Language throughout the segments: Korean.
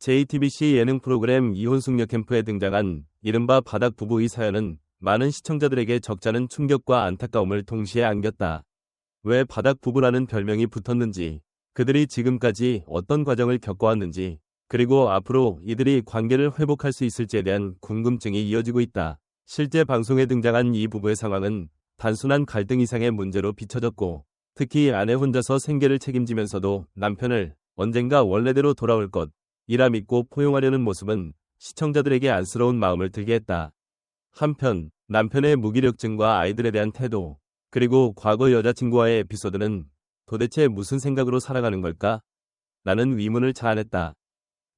JTBC 예능 프로그램 이혼숙녀 캠프에 등장한 이른바 바닥 부부의 사연은 많은 시청자들에게 적잖은 충격과 안타까움을 동시에 안겼다. 왜 바닥 부부라는 별명이 붙었는지, 그들이 지금까지 어떤 과정을 겪어왔는지, 그리고 앞으로 이들이 관계를 회복할 수 있을지에 대한 궁금증이 이어지고 있다. 실제 방송에 등장한 이 부부의 상황은 단순한 갈등 이상의 문제로 비춰졌고, 특히 아내 혼자서 생계를 책임지면서도 남편을 언젠가 원래대로 돌아올 것이라 믿고 포용하려는 모습은 시청자들에게 안쓰러운 마음을 들게 했다. 한편 남편의 무기력증과 아이들에 대한 태도, 그리고 과거 여자친구와의 에피소드는 도대체 무슨 생각으로 살아가는 걸까? 라는 의문을 자아냈다.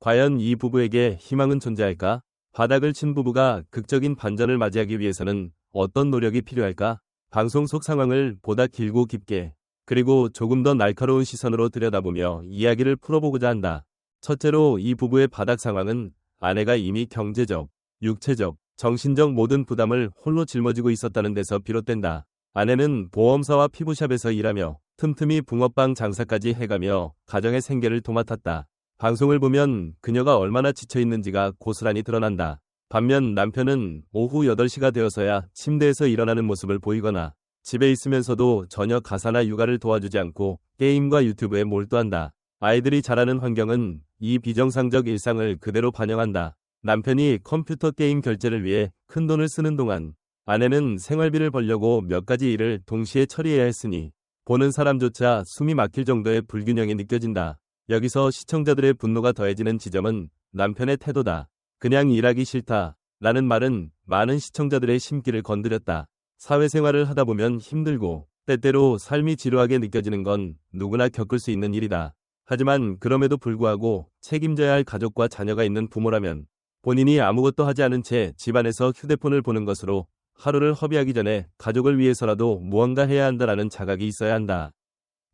과연 이 부부에게 희망은 존재할까? 바닥을 친 부부가 극적인 반전을 맞이하기 위해서는 어떤 노력이 필요할까? 방송 속 상황을 보다 길고 깊게, 그리고 조금 더 날카로운 시선으로 들여다보며 이야기를 풀어보고자 한다. 첫째로 이 부부의 바닥 상황은 아내가 이미 경제적, 육체적, 정신적 모든 부담을 홀로 짊어지고 있었다는 데서 비롯된다. 아내는 보험사와 피부샵에서 일하며 틈틈이 붕어빵 장사까지 해가며 가정의 생계를 도맡았다. 방송을 보면 그녀가 얼마나 지쳐있는지가 고스란히 드러난다. 반면 남편은 오후 8시가 되어서야 침대에서 일어나는 모습을 보이거나 집에 있으면서도 전혀 가사나 육아를 도와주지 않고 게임과 유튜브에 몰두한다. 아이들이 자라는 환경은 이 비정상적 일상을 그대로 반영한다. 남편이 컴퓨터 게임 결제를 위해 큰돈을 쓰는 동안 아내는 생활비를 벌려고 몇 가지 일을 동시에 처리해야 했으니 보는 사람조차 숨이 막힐 정도의 불균형이 느껴진다. 여기서 시청자들의 분노가 더해지는 지점은 남편의 태도다. 그냥 일하기 싫다 라는 말은 많은 시청자들의 심기를 건드렸다. 사회생활을 하다 보면 힘들고 때때로 삶이 지루하게 느껴지는 건 누구나 겪을 수 있는 일이다. 하지만 그럼에도 불구하고 책임져야 할 가족과 자녀가 있는 부모라면 본인이 아무것도 하지 않은 채 집안에서 휴대폰을 보는 것으로 하루를 허비하기 전에 가족을 위해서라도 무언가 해야 한다라는 자각이 있어야 한다.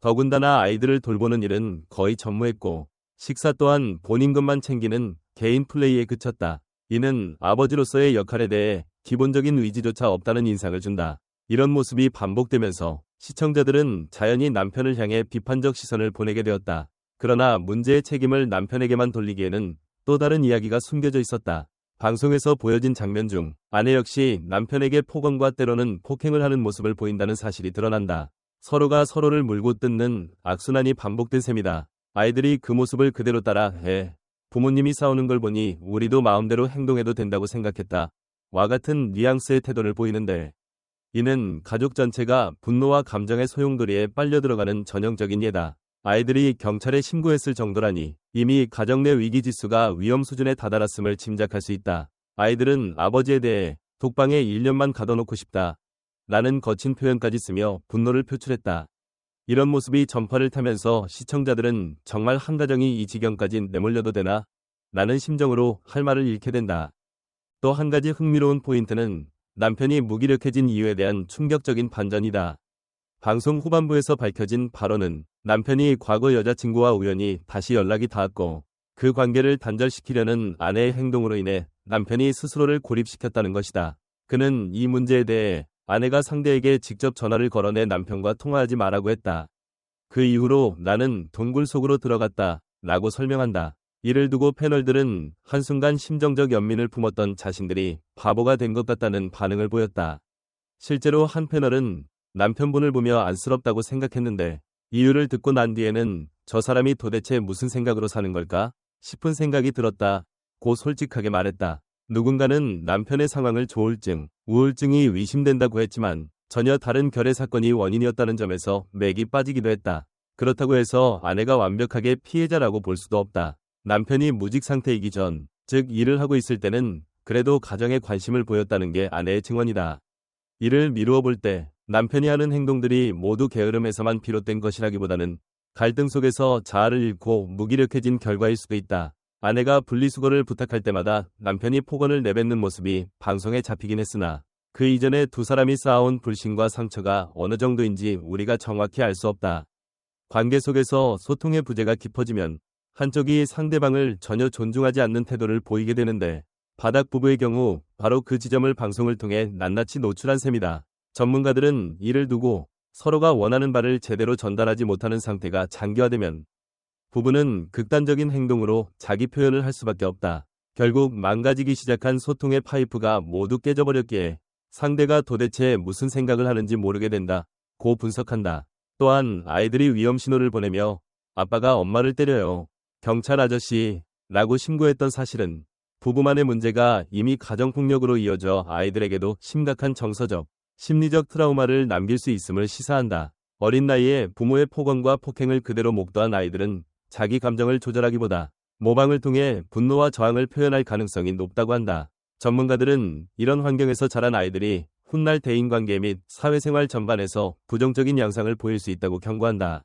더군다나 아이들을 돌보는 일은 거의 전무했고 식사 또한 본인 것만 챙기는 개인 플레이에 그쳤다. 이는 아버지로서의 역할에 대해 기본적인 의지조차 없다는 인상을 준다. 이런 모습이 반복되면서 시청자들은 자연히 남편을 향해 비판적 시선을 보내게 되었다. 그러나 문제의 책임을 남편에게만 돌리기에는 또 다른 이야기가 숨겨져 있었다. 방송에서 보여진 장면 중 아내 역시 남편에게 폭언과 때로는 폭행을 하는 모습을 보인다는 사실이 드러난다. 서로가 서로를 물고 뜯는 악순환이 반복된 셈이다. 아이들이 그 모습을 그대로 따라 부모님이 싸우는 걸 보니 우리도 마음대로 행동해도 된다고 생각했다. 와 같은 뉘앙스의 태도를 보이는데 이는 가족 전체가 분노와 감정의 소용돌이에 빨려 들어가는 전형적인 예다. 아이들이 경찰에 신고했을 정도라니 이미 가정 내 위기지수가 위험 수준에 다다랐음을 짐작할 수 있다. 아이들은 아버지에 대해 독방에 1년만 가둬놓고 싶다 라는 거친 표현까지 쓰며 분노를 표출했다. 이런 모습이 전파를 타면서 시청자들은 정말 한 가정이 이 지경까지 내몰려도 되나? 라는 심정으로 할 말을 잃게 된다. 또 한 가지 흥미로운 포인트는 남편이 무기력해진 이유에 대한 충격적인 반전이다. 방송 후반부에서 밝혀진 발언은 남편이 과거 여자친구와 우연히 다시 연락이 닿았고 그 관계를 단절시키려는 아내의 행동으로 인해 남편이 스스로를 고립시켰다는 것이다. 그는 이 문제에 대해 아내가 상대에게 직접 전화를 걸어내 남편과 통화하지 말라고 했다. 그 이후로 나는 동굴 속으로 들어갔다 라고 설명한다. 이를 두고 패널들은 한순간 심정적 연민을 품었던 자신들이 바보가 된 것 같다는 반응을 보였다. 실제로 한 패널은 남편분을 보며 안쓰럽다고 생각했는데 이유를 듣고 난 뒤에는 저 사람이 도대체 무슨 생각으로 사는 걸까 싶은 생각이 들었다 고 솔직하게 말했다. 누군가는 남편의 상황을 조울증, 우울증이 의심된다고 했지만 전혀 다른 결의 사건이 원인이었다는 점에서 맥이 빠지기도 했다. 그렇다고 해서 아내가 완벽하게 피해자라고 볼 수도 없다. 남편이 무직 상태이기 전, 즉 일을 하고 있을 때는 그래도 가정에 관심을 보였다는 게 아내의 증언이다. 이를 미루어 볼 때 남편이 하는 행동들이 모두 게으름에서만 비롯된 것이라기보다는 갈등 속에서 자아를 잃고 무기력해진 결과일 수도 있다. 아내가 분리수거를 부탁할 때마다 남편이 폭언을 내뱉는 모습이 방송에 잡히긴 했으나 그 이전에 두 사람이 쌓아온 불신과 상처가 어느 정도인지 우리가 정확히 알 수 없다. 관계 속에서 소통의 부재가 깊어지면 한쪽이 상대방을 전혀 존중하지 않는 태도를 보이게 되는데 바닥 부부의 경우 바로 그 지점을 방송을 통해 낱낱이 노출한 셈이다. 전문가들은 이를 두고 서로가 원하는 바를 제대로 전달하지 못하는 상태가 장기화되면 부부는 극단적인 행동으로 자기 표현을 할 수밖에 없다. 결국 망가지기 시작한 소통의 파이프가 모두 깨져버렸기에 상대가 도대체 무슨 생각을 하는지 모르게 된다. 고 분석한다. 또한 아이들이 위험 신호를 보내며 아빠가 엄마를 때려요. 경찰 아저씨 라고 신고했던 사실은 부부만의 문제가 이미 가정폭력으로 이어져 아이들에게도 심각한 정서적, 심리적 트라우마를 남길 수 있음을 시사한다. 어린 나이에 부모의 폭언과 폭행을 그대로 목도한 아이들은 자기 감정을 조절하기보다 모방을 통해 분노와 저항을 표현할 가능성이 높다고 한다. 전문가들은 이런 환경에서 자란 아이들이 훗날 대인관계 및 사회생활 전반에서 부정적인 양상을 보일 수 있다고 경고한다.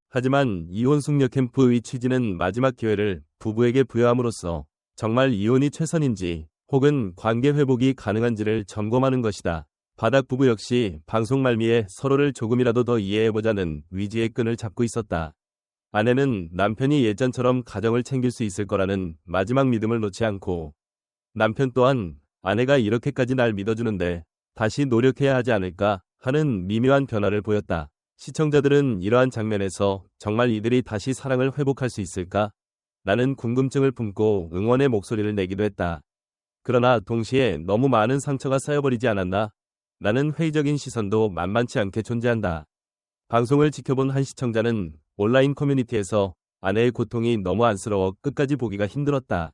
하지만 이혼 숙녀 캠프의 취지는 마지막 기회를 부부에게 부여함으로써 정말 이혼이 최선인지 혹은 관계 회복이 가능한지를 점검하는 것이다. 바닥 부부 역시 방송 말미에 서로를 조금이라도 더 이해해보자는 위지의 끈을 잡고 있었다. 아내는 남편이 예전처럼 가정을 챙길 수 있을 거라는 마지막 믿음을 놓지 않고 남편 또한 아내가 이렇게까지 날 믿어주는데 다시 노력해야 하지 않을까 하는 미묘한 변화를 보였다. 시청자들은 이러한 장면에서 정말 이들이 다시 사랑을 회복할 수 있을까? 라는 궁금증을 품고 응원의 목소리를 내기도 했다. 그러나 동시에 너무 많은 상처가 쌓여버리지 않았나? 라는 회의적인 시선도 만만치 않게 존재한다. 방송을 지켜본 한 시청자는 온라인 커뮤니티에서 아내의 고통이 너무 안쓰러워 끝까지 보기가 힘들었다.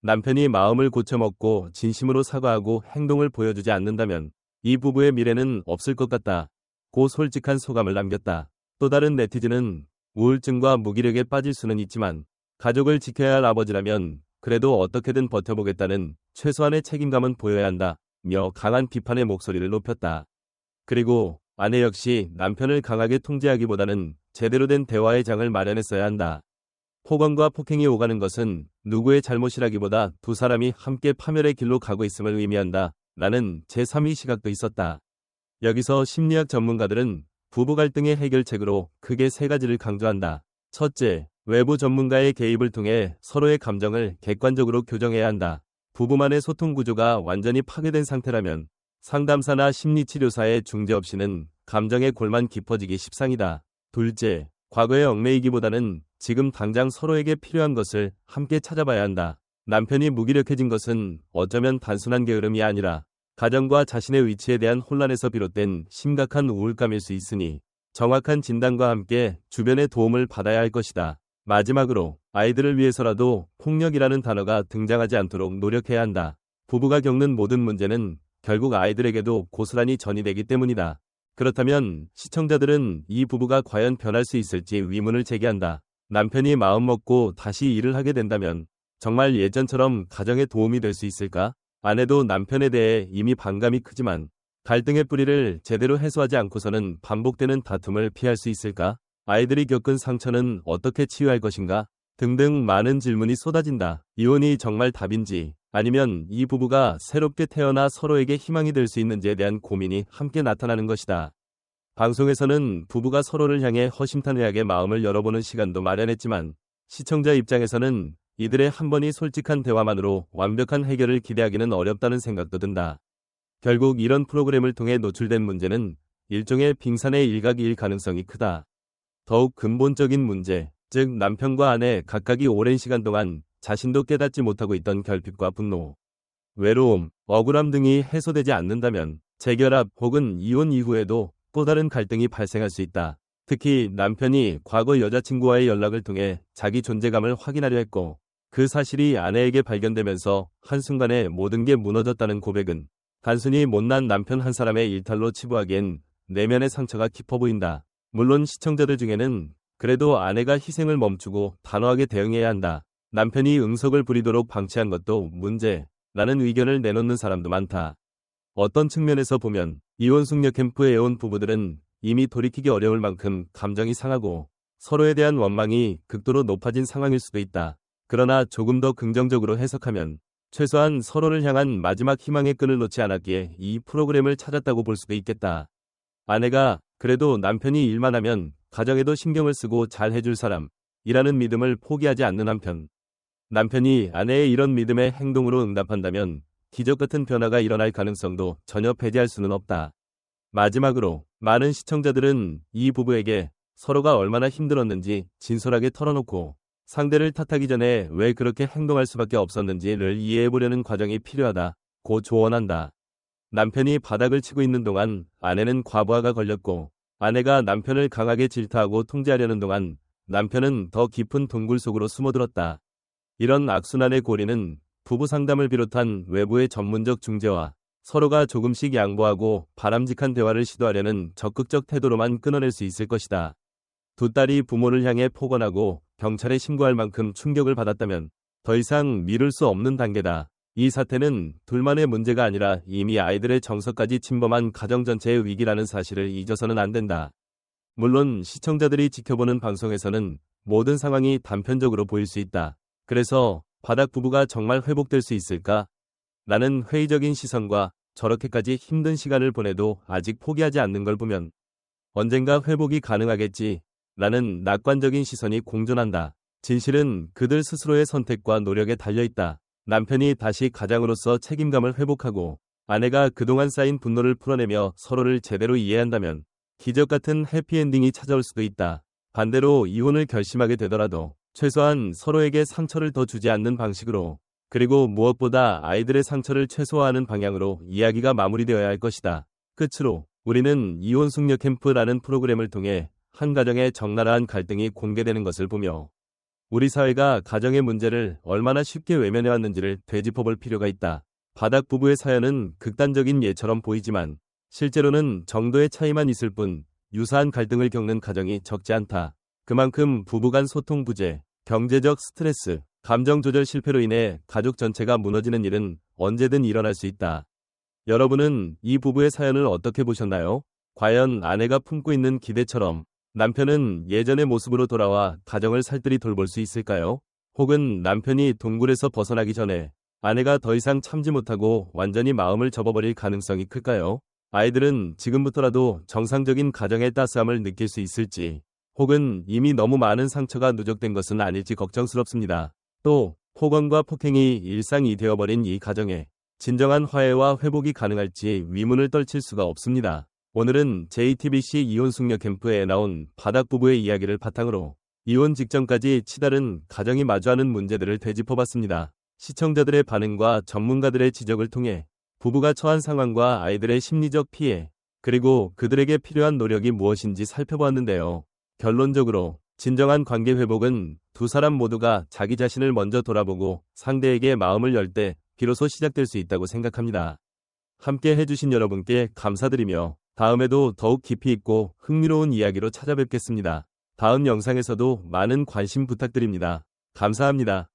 남편이 마음을 고쳐먹고 진심으로 사과하고 행동을 보여주지 않는다면 이 부부의 미래는 없을 것 같다. 고 솔직한 소감을 남겼다. 또 다른 네티즌은 우울증과 무기력에 빠질 수는 있지만 가족을 지켜야 할 아버지라면 그래도 어떻게든 버텨보겠다는 최소한의 책임감은 보여야 한다며 강한 비판의 목소리를 높였다. 그리고 아내 역시 남편을 강하게 통제하기보다는 제대로 된 대화의 장을 마련했어야 한다. 폭언과 폭행이 오가는 것은 누구의 잘못이라기보다 두 사람이 함께 파멸의 길로 가고 있음을 의미한다. 라는 제3의 시각도 있었다. 여기서 심리학 전문가들은 부부 갈등의 해결책으로 크게 세 가지를 강조한다. 첫째, 외부 전문가의 개입을 통해 서로의 감정을 객관적으로 교정해야 한다. 부부만의 소통 구조가 완전히 파괴된 상태라면 상담사나 심리치료사의 중재 없이는 감정의 골만 깊어지기 십상이다. 둘째, 과거에 얽매이기보다는 지금 당장 서로에게 필요한 것을 함께 찾아봐야 한다. 남편이 무기력해진 것은 어쩌면 단순한 게으름이 아니라 가정과 자신의 위치에 대한 혼란에서 비롯된 심각한 우울감일 수 있으니 정확한 진단과 함께 주변의 도움을 받아야 할 것이다. 마지막으로 아이들을 위해서라도 폭력이라는 단어가 등장하지 않도록 노력해야 한다. 부부가 겪는 모든 문제는 결국 아이들에게도 고스란히 전이되기 때문이다. 그렇다면 시청자들은 이 부부가 과연 변할 수 있을지 의문을 제기한다. 남편이 마음먹고 다시 일을 하게 된다면 정말 예전처럼 가정에 도움이 될 수 있을까? 아내도 남편에 대해 이미 반감이 크지만 갈등의 뿌리를 제대로 해소하지 않고서는 반복되는 다툼을 피할 수 있을까? 아이들이 겪은 상처는 어떻게 치유할 것인가? 등등 많은 질문이 쏟아진다. 이혼이 정말 답인지 아니면 이 부부가 새롭게 태어나 서로에게 희망이 될 수 있는지에 대한 고민이 함께 나타나는 것이다. 방송에서는 부부가 서로를 향해 허심탄회하게 마음을 열어보는 시간도 마련했지만 시청자 입장에서는 이들의 한 번의 솔직한 대화만으로 완벽한 해결을 기대하기는 어렵다는 생각도 든다. 결국 이런 프로그램을 통해 노출된 문제는 일종의 빙산의 일각일 가능성이 크다. 더욱 근본적인 문제, 즉 남편과 아내 각각이 오랜 시간 동안 자신도 깨닫지 못하고 있던 결핍과 분노, 외로움, 억울함 등이 해소되지 않는다면 재결합 혹은 이혼 이후에도 또 다른 갈등이 발생할 수 있다. 특히 남편이 과거 여자친구와의 연락을 통해 자기 존재감을 확인하려 했고 그 사실이 아내에게 발견되면서 한순간에 모든 게 무너졌다는 고백은 단순히 못난 남편 한 사람의 일탈로 치부하기엔 내면의 상처가 깊어 보인다. 물론 시청자들 중에는 그래도 아내가 희생을 멈추고 단호하게 대응해야 한다. 남편이 응석을 부리도록 방치한 것도 문제라는 의견을 내놓는 사람도 많다. 어떤 측면에서 보면 이혼 숙녀 캠프에 온 부부들은 이미 돌이키기 어려울 만큼 감정이 상하고 서로에 대한 원망이 극도로 높아진 상황일 수도 있다. 그러나 조금 더 긍정적으로 해석하면 최소한 서로를 향한 마지막 희망의 끈을 놓지 않았기에 이 프로그램을 찾았다고 볼 수도 있겠다. 아내가 그래도 남편이 일만 하면 가정에도 신경을 쓰고 잘 해줄 사람이라는 믿음을 포기하지 않는 한편 남편이 아내의 이런 믿음에 행동으로 응답한다면 기적 같은 변화가 일어날 가능성도 전혀 배제할 수는 없다. 마지막으로 많은 시청자들은 이 부부에게 서로가 얼마나 힘들었는지 진솔하게 털어놓고 상대를 탓하기 전에 왜 그렇게 행동할 수밖에 없었는지를 이해해보려는 과정이 필요하다고 조언한다. 남편이 바닥을 치고 있는 동안 아내는 과부하가 걸렸고, 아내가 남편을 강하게 질타하고 통제하려는 동안 남편은 더 깊은 동굴 속으로 숨어들었다. 이런 악순환의 고리는 부부 상담을 비롯한 외부의 전문적 중재와 서로가 조금씩 양보하고 바람직한 대화를 시도하려는 적극적 태도로만 끊어낼 수 있을 것이다. 두 딸이 부모를 향해 폭언하고 경찰에 신고할 만큼 충격을 받았다면 더 이상 미룰 수 없는 단계다. 이 사태는 둘만의 문제가 아니라 이미 아이들의 정서까지 침범한 가정 전체의 위기라는 사실을 잊어서는 안 된다. 물론 시청자들이 지켜보는 방송에서는 모든 상황이 단편적으로 보일 수 있다. 그래서 바닥 부부가 정말 회복될 수 있을까? 라는 회의적인 시선과 저렇게까지 힘든 시간을 보내도 아직 포기하지 않는 걸 보면 언젠가 회복이 가능하겠지 라는 낙관적인 시선이 공존한다. 진실은 그들 스스로의 선택과 노력에 달려있다. 남편이 다시 가장으로서 책임감을 회복하고 아내가 그동안 쌓인 분노를 풀어내며 서로를 제대로 이해한다면 기적 같은 해피엔딩이 찾아올 수도 있다. 반대로 이혼을 결심하게 되더라도 최소한 서로에게 상처를 더 주지 않는 방식으로, 그리고 무엇보다 아이들의 상처를 최소화하는 방향으로 이야기가 마무리되어야 할 것이다. 끝으로 우리는 이혼 숙녀 캠프라는 프로그램을 통해 한 가정의 적나라한 갈등이 공개되는 것을 보며 우리 사회가 가정의 문제를 얼마나 쉽게 외면해왔는지를 되짚어볼 필요가 있다. 바닥 부부의 사연은 극단적인 예처럼 보이지만 실제로는 정도의 차이만 있을 뿐 유사한 갈등을 겪는 가정이 적지 않다. 그만큼 부부간 소통 부재, 경제적 스트레스, 감정 조절 실패로 인해 가족 전체가 무너지는 일은 언제든 일어날 수 있다. 여러분은 이 부부의 사연을 어떻게 보셨나요? 과연 아내가 품고 있는 기대처럼 남편은 예전의 모습으로 돌아와 가정을 살뜰히 돌볼 수 있을까요? 혹은 남편이 동굴에서 벗어나기 전에 아내가 더 이상 참지 못하고 완전히 마음을 접어버릴 가능성이 클까요? 아이들은 지금부터라도 정상적인 가정의 따스함을 느낄 수 있을지, 혹은 이미 너무 많은 상처가 누적된 것은 아닐지 걱정스럽습니다. 또 폭언과 폭행이 일상이 되어버린 이 가정에 진정한 화해와 회복이 가능할지 의문을 떨칠 수가 없습니다. 오늘은 JTBC 이혼 숙녀 캠프에 나온 바닥 부부의 이야기를 바탕으로 이혼 직전까지 치달은 가정이 마주하는 문제들을 되짚어봤습니다. 시청자들의 반응과 전문가들의 지적을 통해 부부가 처한 상황과 아이들의 심리적 피해, 그리고 그들에게 필요한 노력이 무엇인지 살펴보았는데요. 결론적으로 진정한 관계 회복은 두 사람 모두가 자기 자신을 먼저 돌아보고 상대에게 마음을 열 때 비로소 시작될 수 있다고 생각합니다. 함께 해주신 여러분께 감사드리며 다음에도 더욱 깊이 있고 흥미로운 이야기로 찾아뵙겠습니다. 다음 영상에서도 많은 관심 부탁드립니다. 감사합니다.